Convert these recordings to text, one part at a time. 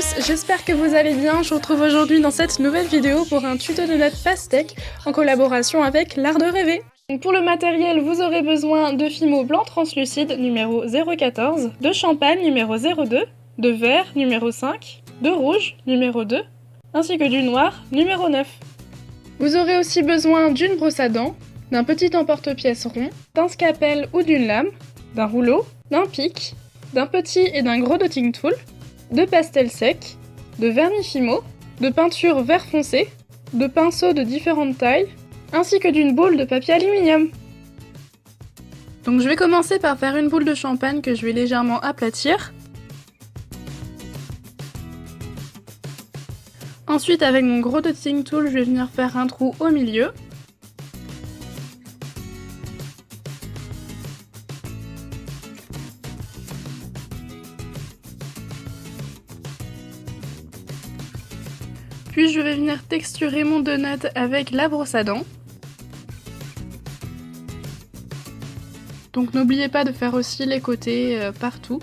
tous, j'espère que vous allez bien. Je vous retrouve aujourd'hui dans cette nouvelle vidéo pour un tuto de notes pastèque en collaboration avec l'Art de Rêver. Donc pour le matériel, vous aurez besoin de Fimo blanc translucide numéro 014, de champagne numéro 02, de vert numéro 5, de rouge numéro 2, ainsi que du noir numéro 9. Vous aurez aussi besoin d'une brosse à dents, d'un petit emporte-pièce rond, d'un scalpel ou d'une lame, d'un rouleau, d'un pic, d'un petit et d'un gros dotting tool, de pastels secs, de vernis Fimo, de peinture vert foncé, de pinceaux de différentes tailles, ainsi que d'une boule de papier aluminium. Donc je vais commencer par faire une boule de champagne que je vais légèrement aplatir. Ensuite, avec mon gros dotting tool, je vais venir faire un trou au milieu. Puis je vais venir texturer mon donut avec la brosse à dents. Donc n'oubliez pas de faire aussi les côtés partout.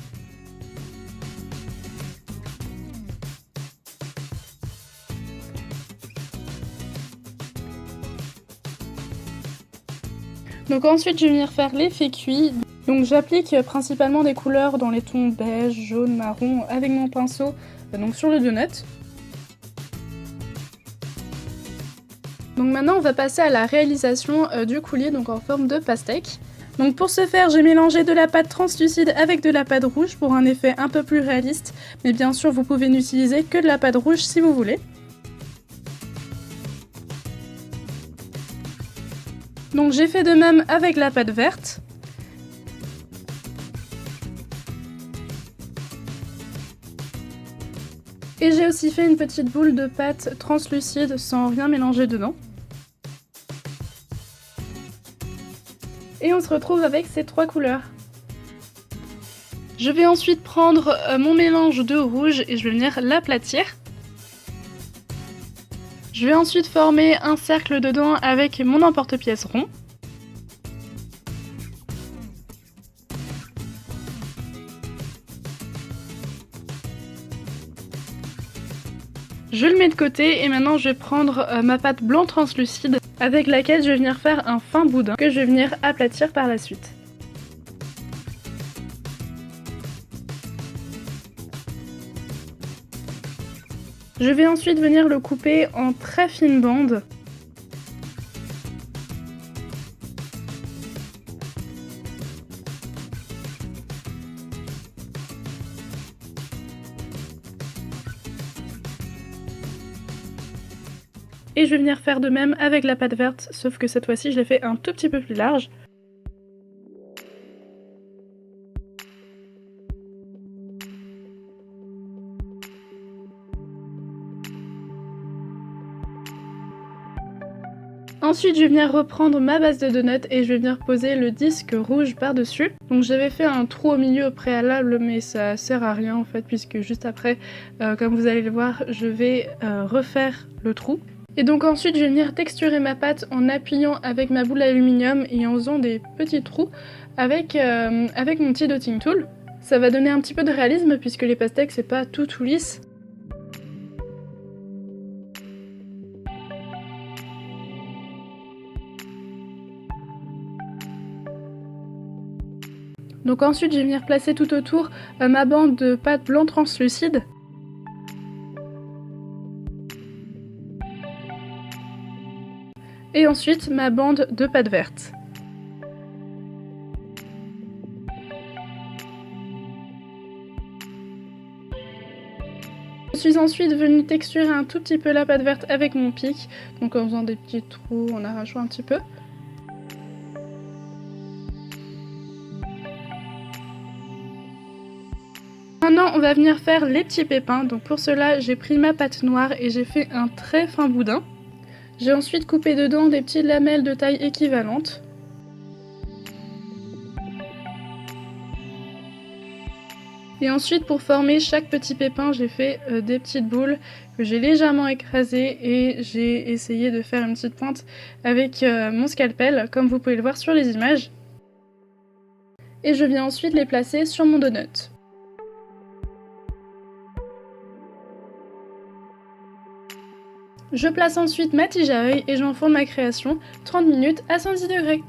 Donc ensuite je vais venir faire l'effet cuit. Donc j'applique principalement des couleurs dans les tons beige, jaune, marron avec mon pinceau donc sur le donut. Donc maintenant on va passer à la réalisation du coulis donc en forme de pastèque. Donc pour ce faire j'ai mélangé de la pâte translucide avec de la pâte rouge pour un effet un peu plus réaliste, mais bien sûr vous pouvez n'utiliser que de la pâte rouge si vous voulez. Donc j'ai fait de même avec la pâte verte. Et j'ai aussi fait une petite boule de pâte translucide sans rien mélanger dedans. Et on se retrouve avec ces trois couleurs. Je vais ensuite prendre mon mélange de rouge et je vais venir l'aplatir. Je vais ensuite former un cercle dedans avec mon emporte-pièce rond. Je le mets de côté et maintenant je vais prendre ma pâte blanc translucide avec laquelle je vais venir faire un fin boudin que je vais venir aplatir par la suite. Je vais ensuite venir le couper en très fines bandes. Et je vais venir faire de même avec la pâte verte, sauf que cette fois-ci je l'ai fait un tout petit peu plus large. Ensuite je vais venir reprendre ma base de donut et je vais venir poser le disque rouge par-dessus. Donc j'avais fait un trou au milieu au préalable mais ça sert à rien en fait puisque juste après, comme vous allez le voir, je vais refaire le trou. Et donc ensuite je vais venir texturer ma pâte en appuyant avec ma boule d'aluminium et en faisant des petits trous avec mon petit dotting tool. Ça va donner un petit peu de réalisme puisque les pastèques c'est pas tout lisse. Donc ensuite je vais venir placer tout autour ma bande de pâte blanc translucide. Et ensuite ma bande de pâte verte. Je suis ensuite venue texturer un tout petit peu la pâte verte avec mon pic, donc en faisant des petits trous, en arrachant un petit peu. Maintenant on va venir faire les petits pépins, donc pour cela j'ai pris ma pâte noire et j'ai fait un très fin boudin. J'ai ensuite coupé dedans des petites lamelles de taille équivalente. Et ensuite pour former chaque petit pépin j'ai fait des petites boules que j'ai légèrement écrasées et j'ai essayé de faire une petite pointe avec mon scalpel comme vous pouvez le voir sur les images. Et je viens ensuite les placer sur mon donut. Je place ensuite ma tige à œil et j'enfourne ma création 30 minutes à 110 degrés.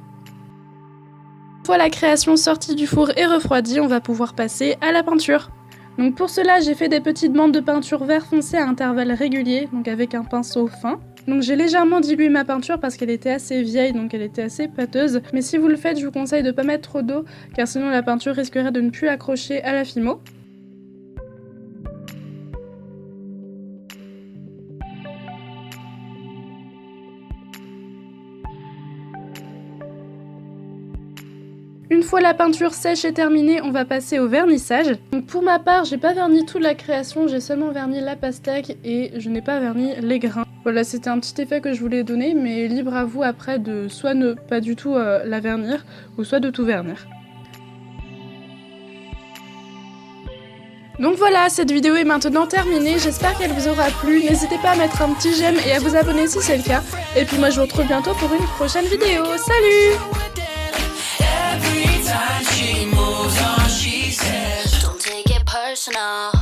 Une fois la création sortie du four et refroidie, on va pouvoir passer à la peinture. Donc pour cela, j'ai fait des petites bandes de peinture vert foncé à intervalles réguliers, donc avec un pinceau fin. Donc j'ai légèrement dilué ma peinture parce qu'elle était assez vieille, donc elle était assez pâteuse. Mais si vous le faites, je vous conseille de ne pas mettre trop d'eau, car sinon la peinture risquerait de ne plus accrocher à la Fimo. Une fois la peinture sèche et terminée, on va passer au vernissage. Donc pour ma part, j'ai pas verni toute la création, j'ai seulement verni la pastèque et je n'ai pas verni les grains. Voilà, c'était un petit effet que je voulais donner, mais libre à vous après de soit ne pas du tout la vernir, ou soit de tout vernir. Donc voilà, cette vidéo est maintenant terminée, j'espère qu'elle vous aura plu. N'hésitez pas à mettre un petit j'aime et à vous abonner si c'est le cas. Et puis moi je vous retrouve bientôt pour une prochaine vidéo. Salut! She moves on, she says, don't take it personal.